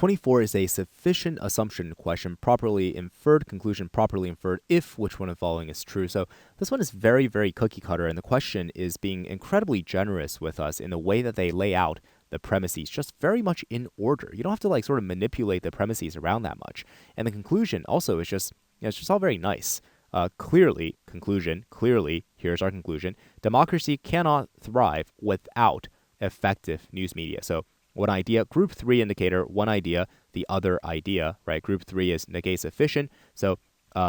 24 is a sufficient assumption question, properly inferred, conclusion properly inferred, if which one of the following is true. So this one is very, very cookie cutter, and the question is being incredibly generous with us in the way that they lay out the premises, just very much in order. You don't have to like sort of manipulate the premises around that much. And the conclusion also is just, it's just all very nice. Clearly, here's our conclusion. Democracy cannot thrive without effective news media. So one idea, group 3 indicator, one idea, the other idea, right? Group 3 is negate sufficient. So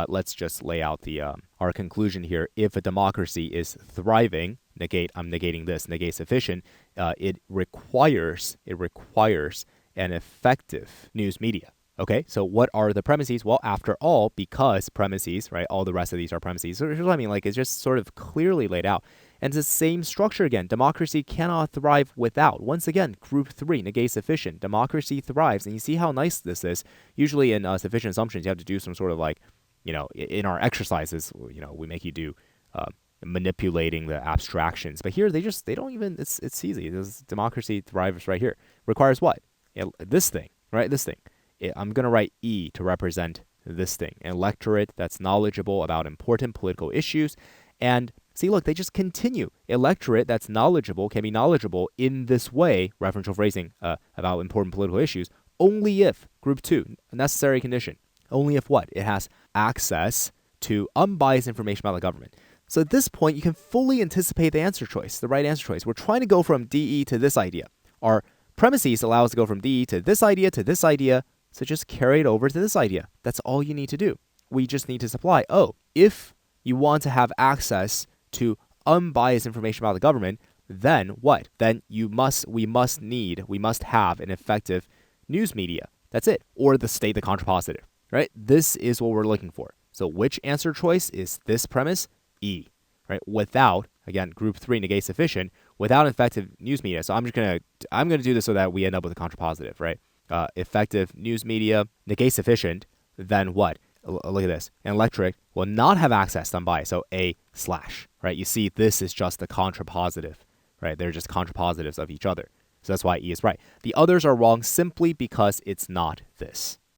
let's just lay out the our conclusion here. If a democracy is thriving, I'm negating this, negate sufficient, it requires an effective news media. Okay, so what are the premises? Well, after all, because premises, right, all the rest of these are premises. So here's what I mean, like it's just sort of clearly laid out. And it's the same structure again. Democracy cannot thrive without. Once again, group 3, negate sufficient. Democracy thrives. And you see how nice this is. Usually in sufficient assumptions, you have to do some sort of like, in our exercises, we make you do manipulating the abstractions. But here, they don't even, it's easy. Democracy thrives right here. Requires what? This thing, right? This thing. I'm going to write E to represent this thing. An electorate that's knowledgeable about important political issues. And see, look, they just continue. Electorate that's knowledgeable can be knowledgeable in this way, referential phrasing about important political issues, only if, group 2, a necessary condition, only if what? It has access to unbiased information about the government. So at this point, you can fully anticipate the answer choice, the right answer choice. We're trying to go from DE to this idea. Our premises allow us to go from DE to this idea, so just carry it over to this idea. That's all you need to do. We just need to supply, if you want to have access to unbiased information about the government, then what? Then we must have an effective news media. That's it. Or state the contrapositive, right? This is what we're looking for. So which answer choice is this premise? E, right? Without, again, group 3, negate sufficient, without effective news media. So I'm going to do this so that we end up with a contrapositive, right? Effective news media, negate sufficient, then what? Look at this. An electorate will not have access to unbiased. So A/, right? You see, this is just the contrapositive, right? They're just contrapositives of each other. So that's why E is right. The others are wrong simply because it's not this.